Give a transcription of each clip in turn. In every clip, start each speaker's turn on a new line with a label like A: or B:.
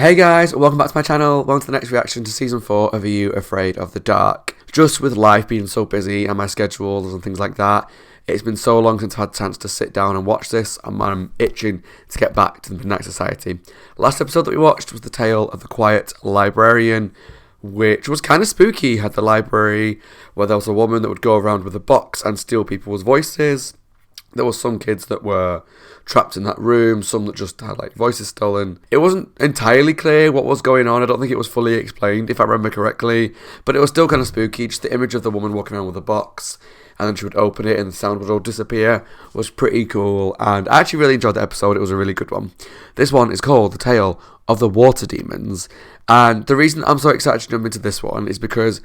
A: Hey guys, welcome back to my channel. Welcome to the next reaction to season 4 of Are You Afraid of the Dark? Just with life being so busy and my schedules and things like that, it's been so long since I've had a chance to sit down and watch this, and I'm itching to get back to the Midnight Society. Last episode that we watched was The Tale of the Quiet Librarian, which was kind of spooky. Had the library where there was a woman that would go around with a box and steal people's voices. There were some kids that were trapped in that room, some that just had like voices stolen. It wasn't entirely clear what was going on. I don't think it was fully explained, if I remember correctly, but it was still kind of spooky. Just the image of the woman walking around with a box, and then she would open it and the sound would all disappear, was pretty cool, and I actually really enjoyed the episode. It was a really good one. This one is called The Tale of the Water Demons, and the reason I'm so excited to jump into this one is because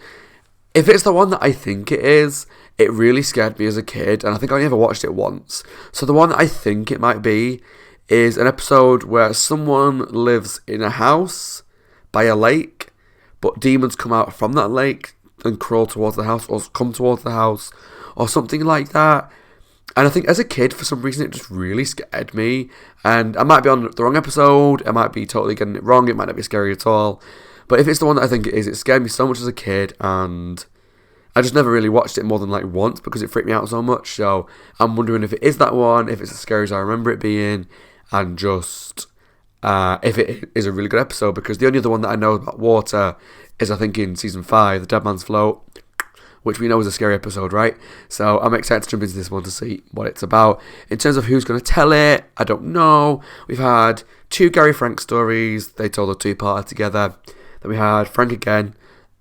A: if it's the one that I think it is, it really scared me as a kid, and I think I only ever watched it once. So the one that I think it might be is an episode where someone lives in a house by a lake, but demons come out from that lake and crawl towards the house, or come towards the house, or something like that. And I think as a kid, for some reason, it just really scared me. And I might be on the wrong episode, I might be totally getting it wrong, it might not be scary at all. But if it's the one that I think it is, it scared me so much as a kid, and I just never really watched it more than like once because it freaked me out so much. So I'm wondering if it is that one, if it's as scary as I remember it being, and just if it is a really good episode, because the only other one that I know about water is, I think, in season 5, The Dead Man's Float, which we know is a scary episode, right? So I'm excited to jump into this one to see what it's about. In terms of who's going to tell it, I don't know. We've had 2 Gary Frank stories. They told a 2-parter together. Then we had Frank again,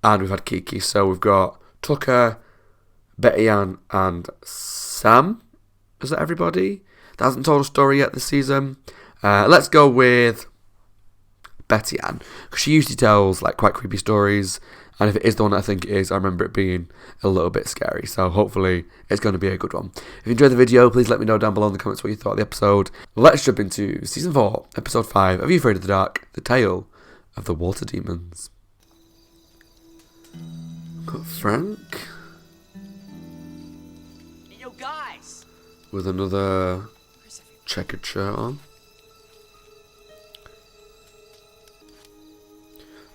A: and we've had Kiki. So we've got Tucker, Betty Ann, and Sam. Is that everybody? That hasn't told a story yet this season. Let's go with Betty Ann, because she usually tells like quite creepy stories, and if it is the one that I think it is, I remember it being a little bit scary. So hopefully it's going to be a good one. If you enjoyed the video, please let me know down below in the comments what you thought of the episode. Let's jump into season 4, episode 5. Are You Afraid of the Dark? The Tale of the Water Demons. Got Frank.
B: Hey, yo, guys!
A: With another checkered shirt on.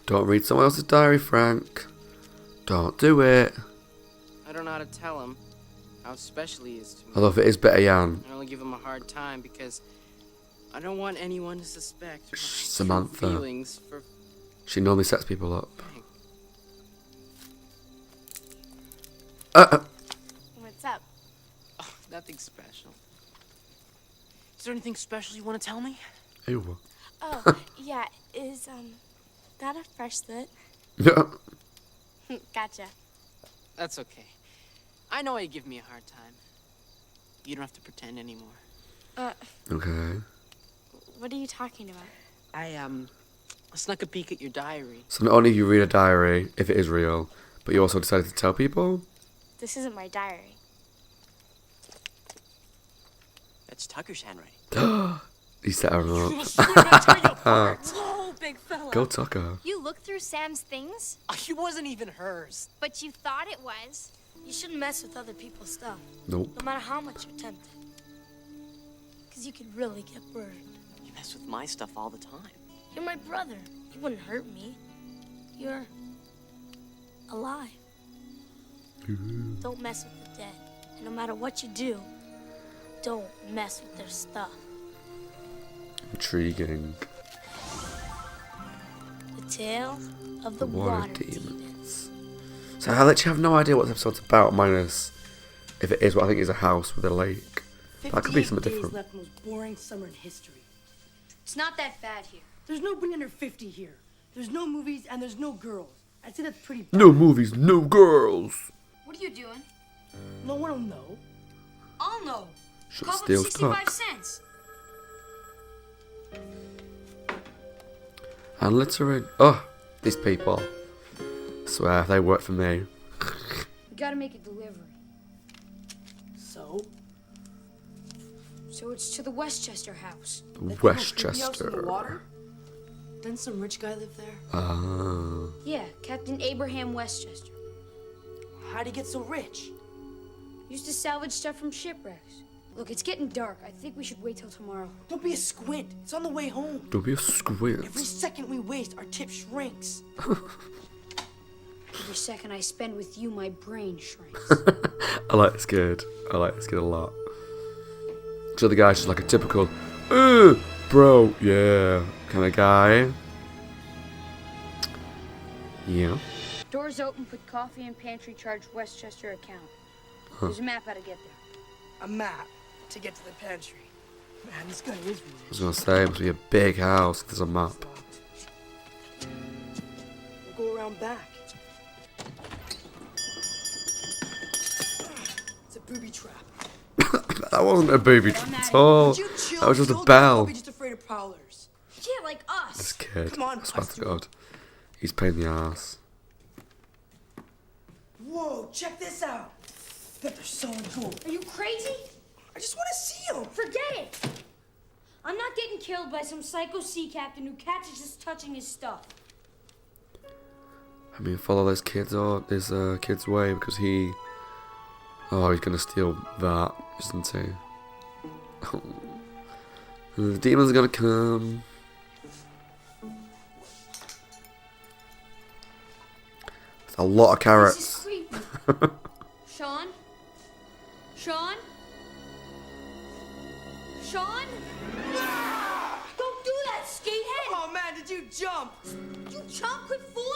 A: Don't read someone else's diary, Frank. Don't do it.
B: I don't know how to tell him how special he is to me.
A: Although if it is Betty Ann.
B: I only give him a hard time because I don't want anyone to suspect my
A: Samantha.
B: true feelings for...
A: She normally sets people up.
C: What's up?
B: Oh, nothing special. Is there anything special you want to tell me?
A: Ew.
C: Oh, yeah, is, that a fresh slit?
A: Yeah.
C: Gotcha.
B: That's okay. I know why you give me a hard time. You don't have to pretend anymore.
A: Okay.
C: What are you talking about?
B: I snuck a peek at your diary.
A: So not only you read a diary, if it is real, but you also decided to tell people?
C: This isn't my diary.
B: That's Tucker's handwriting.
A: He set her up.
C: Whoa, big fella.
A: Go Tucker.
C: You looked through Sam's things,
B: He wasn't even hers.
C: but you thought it was. You shouldn't mess with other people's stuff,
A: Nope.
C: no matter how much you're tempted. Because you could really get burned.
B: You mess with my stuff all the time.
C: You're my brother. You wouldn't hurt me. You're alive. Don't mess with the dead. And no matter what you do, don't mess with their stuff.
A: Intriguing.
C: The Tale of the Water Demons.
A: So I literally have no idea what the episode's about, minus if it is what I think is a house with a lake. That could be something
D: 58 days
A: different.
D: left, most boring summer in history.
C: It's not that bad here.
D: There's nobody under 50 here. There's no movies and there's no girls. I'd say that's pretty bad.
A: No movies, no girls.
C: What are you doing?
D: No one will know.
C: I'll know.
A: Should
C: Cough up
A: steal
C: 65
A: stock.
C: cents.
A: And littering. Oh, these people. I swear, they work for me.
C: We gotta make a delivery.
D: So?
C: So it's to the Westchester house.
D: that big old creepy house in
A: Westchester.
D: the water? Didn't some rich guy live there?
A: Ah.
C: Yeah, Captain Abraham Westchester.
D: How'd he get so rich?
C: Used to salvage stuff from shipwrecks.
E: Look, it's getting dark. I think we should wait till tomorrow.
D: Don't be a squint. It's on the way home.
A: Don't be a squint.
D: Every second we waste, our tip shrinks.
E: Every second I spend with you, my brain shrinks.
A: I like this kid. I like this kid a lot. So the guy's just like a typical, bro, yeah, kind of guy. Yeah.
E: Doors open, put coffee in pantry, charge Westchester account. There's a map how to get there.
D: A map to get to the pantry. Man, this guy is
A: I
D: rich.
A: was gonna say, it must be a big house. There's a map.
D: We'll go around back. It's a booby trap.
A: That wasn't a booby trap at all.
D: Would you chill?
A: That was just a
D: You'll
A: bell.
D: be just afraid of prowlers.
E: Yeah, like
A: This
E: us.
A: kid.
D: Come on,
A: I swear to
D: Buster.
A: God. He's pain in the ass.
D: Whoa, check this out. Bet they're selling gold.
E: Are you crazy?
D: I just want to see them.
E: Forget it. I'm not getting killed by some psycho sea captain who catches us touching his stuff.
A: I mean, follow this kid's way because he's gonna steal that, isn't he? The demons are gonna come. There's a lot of
E: This is
A: carrots.
E: creepy. Sean? Sean? Sean? Don't do that, skatehead!
D: Oh man, did you jump?
E: You chump, quit fooling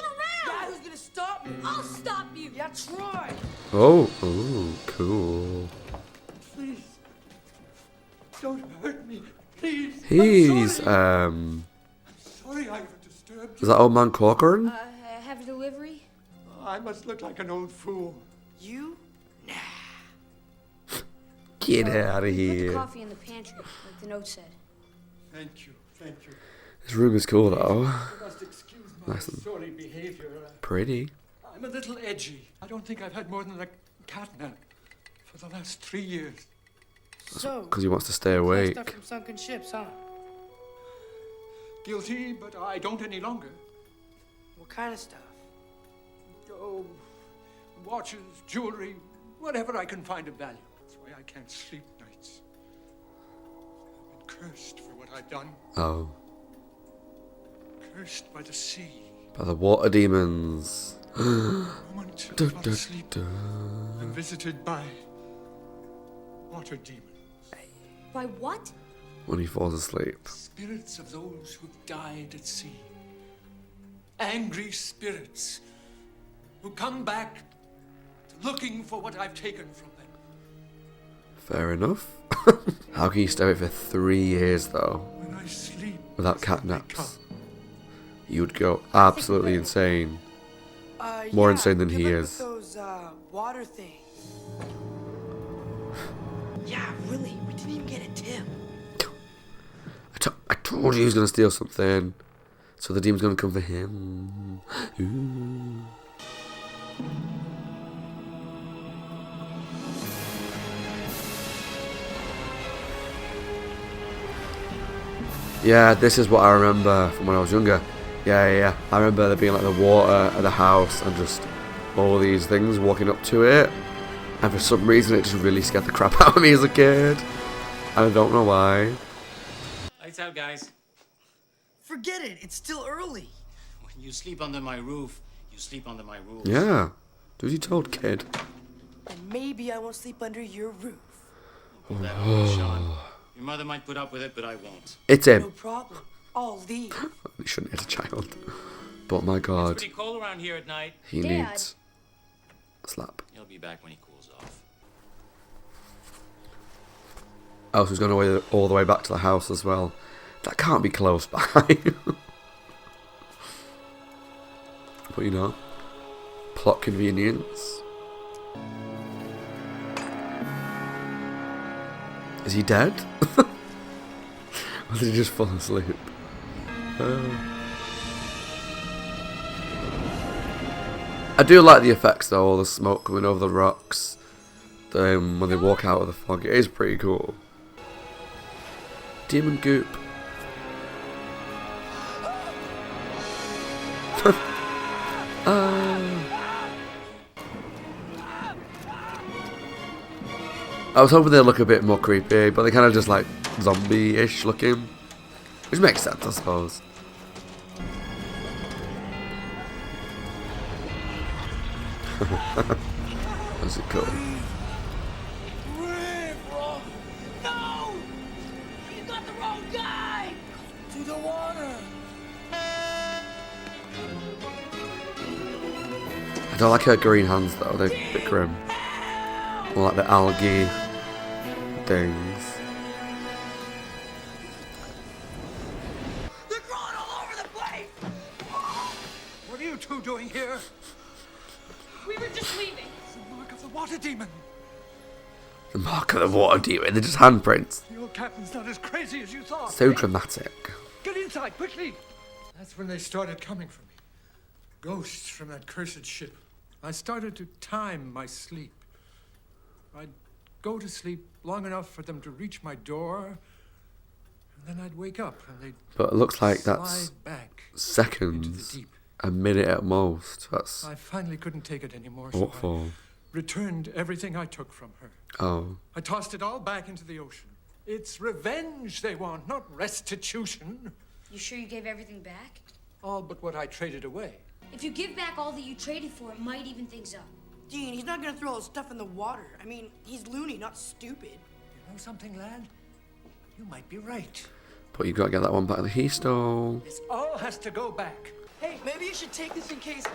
D: Yeah,
E: around!
D: who's gonna stop me?
E: I'll stop you!
D: Yeah, try.
A: Oh, cool.
F: Please. Don't hurt me. Please.
A: He's
F: I'm sorry I've disturbed
A: is
F: you.
A: that old man Corcoran?
E: Have a delivery?
F: I must look like an old fool.
D: You?
A: Get out of
E: Put the
A: here.
E: coffee in the pantry, like the note said.
F: Thank you. Thank you.
A: This room is cool though.
F: You must excuse my
A: Nice and-
F: sorry behavior.
A: Pretty.
F: I'm a little edgy. I don't think I've had more than a catnap for the last 3 years.
D: So,
A: Because he wants to stay
D: collect
A: awake.
D: stuff from sunken ships, huh?
F: Guilty, but I don't any longer.
D: What kind of stuff?
F: Oh, watches, jewelry, whatever I can find of value. That's why I can't sleep nights. I've been cursed for what I've done.
A: Oh.
F: Cursed by the sea.
A: By the water demons.
F: The moment I
A: Du-
F: fall
A: du-
F: asleep,
A: du.
F: I'm visited by water demons.
E: By what?
A: When he falls asleep.
F: Spirits of those who've died at sea. Angry spirits who come back looking for what I've taken from them.
A: Fair enough. How can you stay awake for 3 years though?
F: When I sleep
A: Without
F: they come.
A: catnaps? You'd go absolutely insane. More
D: Yeah,
A: insane than
D: good
A: he
D: luck
A: is.
D: with those, water things. Yeah, really, we didn't even get a tip.
A: I told you he was going to steal something. So the demon's going to come for him. Ooh. Yeah, this is what I remember from when I was younger. Yeah. I remember there being like the water at the house and just all these things walking up to it. And for some reason it just really scared the crap out of me as a kid. And I don't know why.
G: Lights out, guys.
D: Forget it, it's still early.
G: When you sleep under my roof, you sleep under my rules.
A: Yeah. Do as you told, kid.
D: And maybe I won't sleep under your roof.
G: Pull that on, Sean. Your mother might put up with it, but I won't.
A: It's
D: No
A: him.
D: problem. I'll leave.
A: He shouldn't hit a child. But my
G: It's
A: god,
G: pretty cold around here at night.
A: he
E: Dad.
A: needs a slap.
G: He'll be back when he cools off.
A: Oh, so he's going all the way back to the house as well. That can't be close by. But you know, plot convenience. Is he dead? Or did he just fall asleep? I do like the effects though, all the smoke coming over the rocks. When they walk out of the fog, it is pretty cool. Demon goop. I was hoping they'd look a bit more creepy, but they kind of just like zombie-ish looking, which makes sense, I suppose. That's it cool.
D: No! You got the wrong guy! To the water!
A: I don't like her green hands though, they're a bit grim. More like the algae things.
D: They're crawling all over the place!
F: What are you two doing here?
E: We were just leaving.
F: It's the mark of the water demon.
A: The mark of the water demon, they're just handprints.
F: The old captain's not as crazy as you thought.
A: So
F: eh?
A: dramatic.
F: Get inside, quickly! That's when they started coming for me. Ghosts from that cursed ship. I started to time my sleep. I'd go to sleep long enough for them to reach my door, and then I'd wake up and they'd
A: But it looks like that's
F: slide back into the
A: seconds,
F: deep.
A: a minute at most. That's
F: I finally couldn't take it anymore, so
A: what for?
F: I returned everything I took from her.
A: Oh,
F: I tossed it all back into the ocean. It's revenge they want, not restitution.
E: You sure you gave everything back?
F: All but what I traded away.
E: If you give back all that you traded for, it might even things up.
D: Dean, he's not gonna throw all his stuff in the water. I mean, he's loony, not stupid.
F: You know something, lad? You might be right.
A: but you got to get that one back that he stole.
F: This all has to go back.
D: Hey, maybe you should take this in case.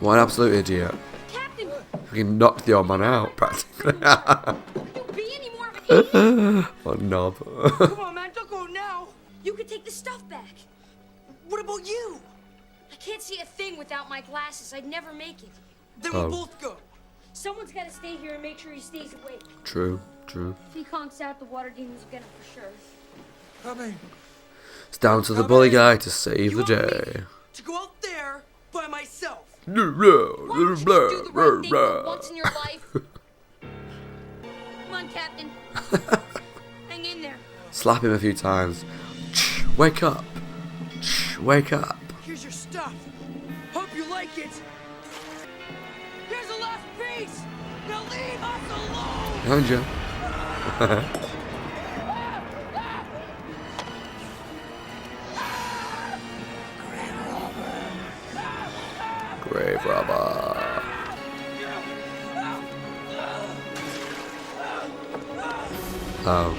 A: What an absolute idiot.
E: Captain,
A: He knocked the old man out, practically.
E: could you be any more of an idiot?
A: What a knob.
D: Come on, man, don't go now.
E: You could take the stuff back.
D: What about you?
E: I can't see a thing without my glasses. I'd never make it.
D: Then
A: Oh.
D: we both go.
E: Someone's got to stay here and make sure he stays awake.
A: True, true.
E: If he conks out, the water demon's gonna for sure.
F: Coming.
A: It's down to the bully guy to save the
D: You want me
A: day.
D: to go out there by myself.
E: Why don't you just do the right thing for once in your life? Come on, Captain. Hang in there.
A: Slap him a few times. Wake up. Wake up.
D: Here's your stuff. Hope you like it. Here's the last piece. Now leave us alone.
A: Behind you. Grave robber. Oh.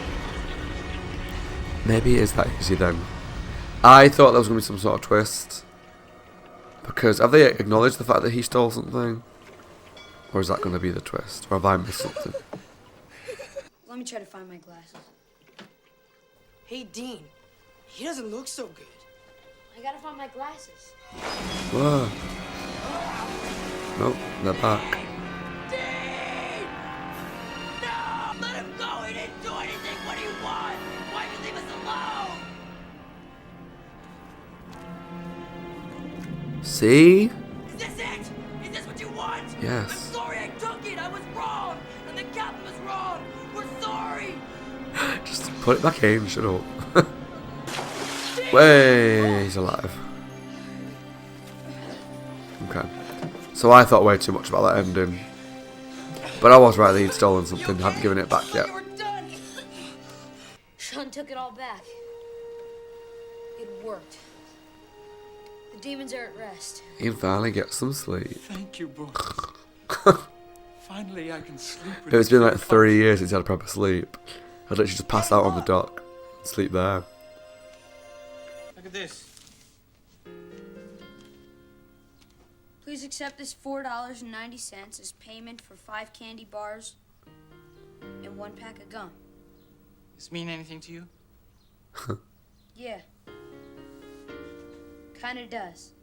A: Maybe it is that easy then. I thought there was going to be some sort of twist. Because have they acknowledged the fact that he stole something? Or is that going to be the twist? Or have I missed something?
E: Let me try to find my glasses.
D: Hey, Dean. He doesn't look so good.
E: I gotta find my glasses.
A: Whoa. Nope, they're back.
D: Dean! No! Let him go! He didn't do anything! What do you want? Why you leave us alone?
A: See?
D: Is this it? Is this what you want?
A: Yes.
D: I'm sorry I took it! I was wrong! And the captain was wrong! We're sorry!
A: Just put it back in, shut up. Way, he's alive. Okay. So I thought way too much about that ending. But I was right that he'd stolen something, hadn't given it back yet.
D: You were done!
E: Sean took it all back. It worked. The demons are at rest.
A: He can finally get some sleep.
F: Thank you, boy. Finally, I can sleep with
A: It's been like
F: you.
A: 3 years since he had a proper sleep. I'd literally just pass out on the dock and sleep there.
G: Look at this.
E: Please accept this $4.90 as payment for 5 candy bars and 1 pack of gum.
G: This mean anything to you?
E: Yeah. Kinda does.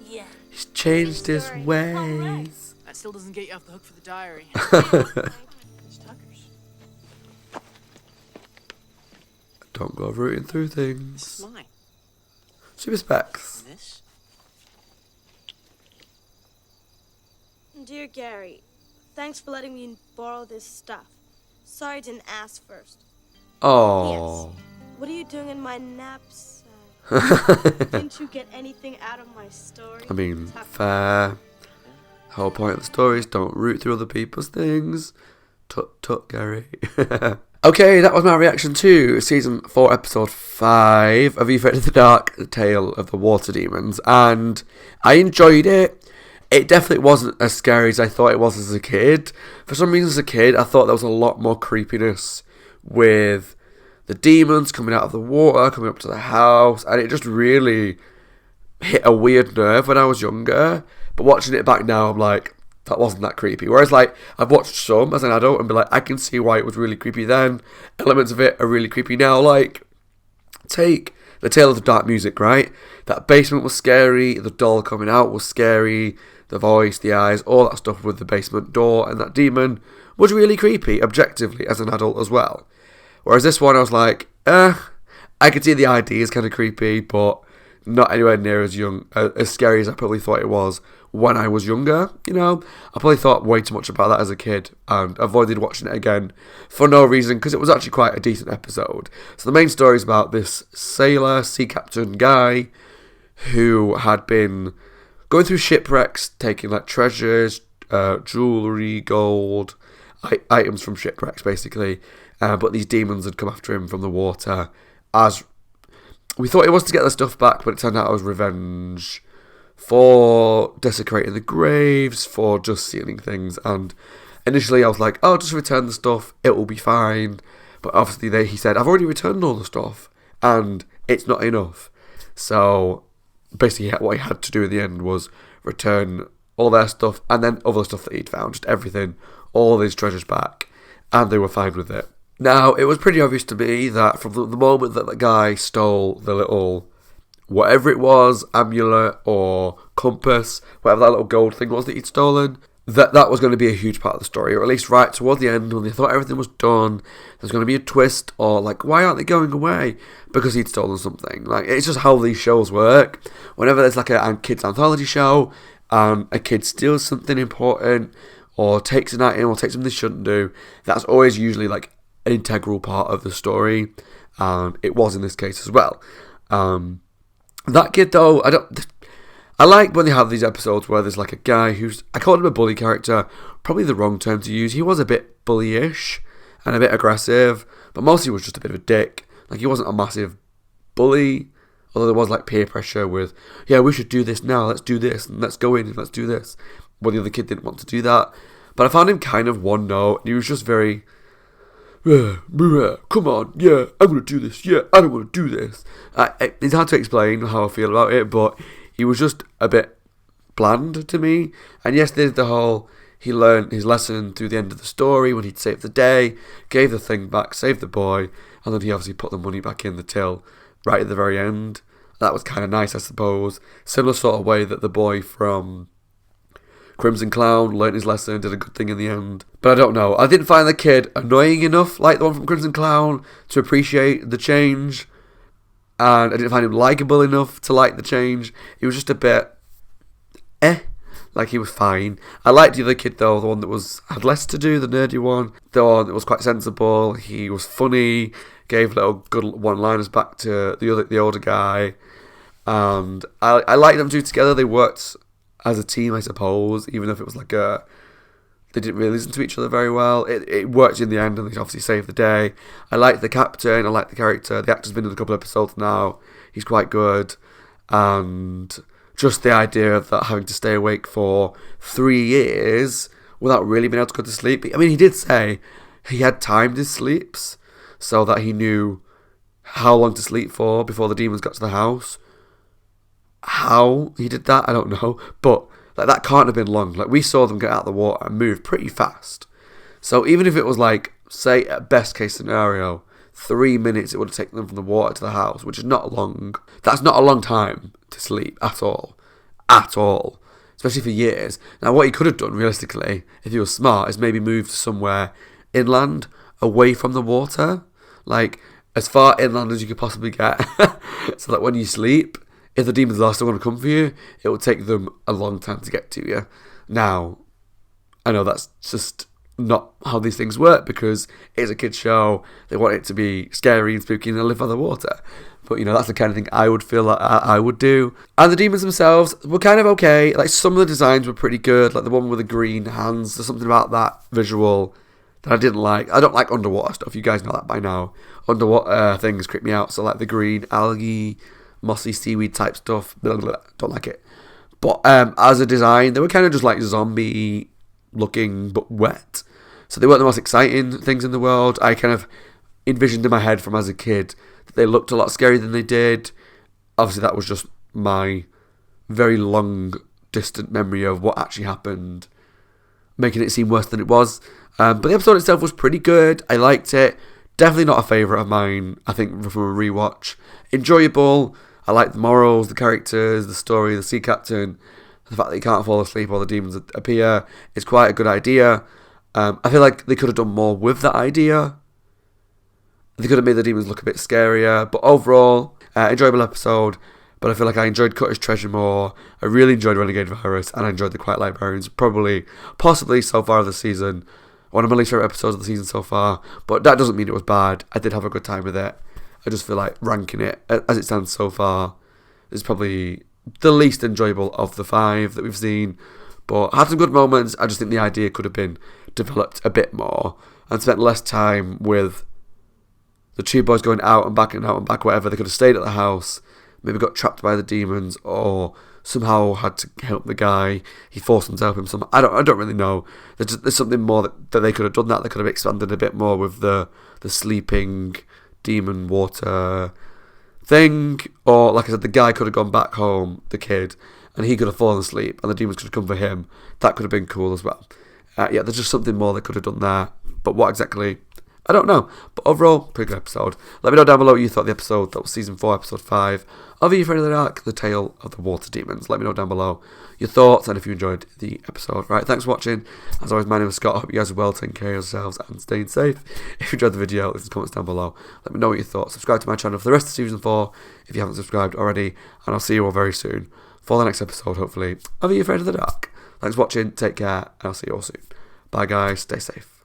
C: Yeah.
A: He's changed his
C: Sorry.
A: ways.
B: That still doesn't get you off the hook for the diary. It's Tucker's.
A: Don't go rooting through
B: This
A: things.
B: is mine.
A: Super specs.
B: This?
H: Dear Gary, thanks for letting me borrow this stuff. Sorry I didn't ask first.
A: Oh.
H: What are you doing in my knapsack? Didn't you get anything out of my story?
A: I mean, fair. The whole point of the story is don't root through other people's things. Tut tut, Gary. Okay, that was my reaction to Season 4, Episode 5 of Are You Afraid of the Dark? The Tale of the Water Demons. And I enjoyed it. It definitely wasn't as scary as I thought it was as a kid. For some reason, as a kid, I thought there was a lot more creepiness with the demons coming out of the water, coming up to the house, and it just really hit a weird nerve when I was younger. But watching it back now, I'm like, that wasn't that creepy. Whereas, like, I've watched some as an adult and be like, I can see why it was really creepy then. Elements of it are really creepy now. Like, take the Tale of the Dark music, right? That basement was scary, the doll coming out was scary, the voice, the eyes, all that stuff with the basement door and that demon was really creepy, objectively, as an adult as well. Whereas this one, I was like, I could see the idea is kind of creepy, but not anywhere near as scary as I probably thought it was when I was younger. You know, I probably thought way too much about that as a kid and avoided watching it again for no reason, because it was actually quite a decent episode. So the main story is about this sailor, sea captain guy who had been going through shipwrecks, taking like treasures, jewellery, gold, items from shipwrecks basically. But these demons had come after him from the water. As we thought it was to get the stuff back, but it turned out it was revenge for desecrating the graves, for just stealing things. And initially I was like, oh, just return the stuff, it will be fine. But obviously he said, I've already returned all the stuff, and it's not enough. So basically what he had to do in the end was return all their stuff, and then other stuff that he'd found, just everything, all these treasures back, and they were fine with it. Now, it was pretty obvious to me that from the moment that the guy stole the little, whatever it was, amulet or compass, whatever that little gold thing was that he'd stolen, that was going to be a huge part of the story, or at least right toward the end when they thought everything was done, there's going to be a twist, or like, why aren't they going away? Because he'd stolen something. Like, it's just how these shows work. Whenever there's like a kid's anthology show, a kid steals something important, or takes an item, or takes something they shouldn't do, that's always usually like an integral part of the story, and it was in this case as well. That kid though, I like when they have these episodes where there's like a guy who's, I called him a bully character, probably the wrong term to use. He was a bit bullyish and a bit aggressive, but mostly was just a bit of a dick. Like, he wasn't a massive bully, although there was like peer pressure with, yeah, we should do this now, let's do this, and let's go in and let's do this. Well, the other kid didn't want to do that, but I found him kind of one note, and he was just very, come on, yeah, I'm going to do this, yeah, I don't want to do this. It's hard to explain how I feel about it, but he was just a bit bland to me. And yes, there's the whole, he learned his lesson through the end of the story when he'd saved the day, gave the thing back, saved the boy, and then he obviously put the money back in the till right at the very end. That was kind of nice, I suppose. Similar sort of way that the boy from Crimson Clown learnt his lesson, did a good thing in the end. But I don't know. I didn't find the kid annoying enough, like the one from Crimson Clown, to appreciate the change. And I didn't find him likeable enough to like the change. He was just a bit like he was fine. I liked the other kid though, the one that had less to do, the nerdy one. The one that was quite sensible. He was funny, gave little good one-liners back to the older guy. And I liked them two together. They worked as a team, I suppose, even if it was like they didn't really listen to each other very well. It worked in the end, and they obviously saved the day. I like the captain, I like the character. The actor's been in a couple of episodes now. He's quite good. And just the idea of that having to stay awake for 3 years without really being able to go to sleep. I mean, he did say he had timed his sleeps so that he knew how long to sleep for before the demons got to the house. How he did that, I don't know, but like, that can't have been long. Like, we saw them get out of the water and move pretty fast. So even if it was like, say, at best case scenario, 3 minutes it would have taken them from the water to the house, which is not long. That's not a long time to sleep at all. At all. Especially for years. Now, what he could have done, realistically, if he was smart, is maybe moved somewhere inland, away from the water. Like, as far inland as you could possibly get. So that when you sleep, if the demons are still going to come for you, it will take them a long time to get to you. Now, I know that's just not how these things work, because it's a kid's show. They want it to be scary and spooky and live by the water. But, that's the kind of thing I would feel like I would do. And the demons themselves were kind of okay. Like, some of the designs were pretty good. Like, the one with the green hands. There's something about that visual that I didn't like. I don't like underwater stuff. You guys know that by now. Underwater things creep me out. So, like, the green algae, mossy seaweed type stuff. Blah, blah, blah. Don't like it. But as a design, they were kind of just like zombie looking but wet. So they weren't the most exciting things in the world. I kind of envisioned in my head from as a kid that they looked a lot scarier than they did. Obviously that was just my very long distant memory of what actually happened, making it seem worse than it was. But the episode itself was pretty good. I liked it. Definitely not a favourite of mine, I think, from a rewatch. Enjoyable. I like the morals, the characters, the story, the sea captain. The fact that you can't fall asleep while the demons appear is quite a good idea. I feel like they could have done more with that idea. They could have made the demons look a bit scarier. But overall, enjoyable episode. But I feel like I enjoyed Cutter's Treasure more. I really enjoyed Renegade Virus. And I enjoyed The Quiet Librarians. Possibly so far of the season. One of my least favourite episodes of the season so far. But that doesn't mean it was bad. I did have a good time with it. I just feel like ranking it, as it stands so far, is probably the least enjoyable of the 5 that we've seen. But had some good moments. I just think the idea could have been developed a bit more and spent less time with the two boys going out and back, whatever. They could have stayed at the house, maybe got trapped by the demons, or somehow had to help the guy. He forced them to help him somehow. I don't really know. There's something more that they could have done. That they could have expanded a bit more with the sleeping demon water thing. Or, like I said, the guy could have gone back home, the kid, and he could have fallen asleep, and the demons could have come for him. That could have been cool as well. There's just something more they could have done there. But what exactly, I don't know. But overall, pretty good episode. Let me know down below what you thought of the episode. That was Season 4, Episode 5 of Are You Afraid of the Dark? The Tale of the Water Demons. Let me know down below your thoughts and if you enjoyed the episode. Right, thanks for watching. As always, my name is Scott. I hope you guys are well, taking care of yourselves and staying safe. If you enjoyed the video, leave some comments down below. Let me know what you thought. Subscribe to my channel for the rest of Season 4 if you haven't subscribed already. And I'll see you all very soon for the next episode, hopefully, of Are You Afraid of the Dark? Thanks for watching. Take care. And I'll see you all soon. Bye, guys. Stay safe.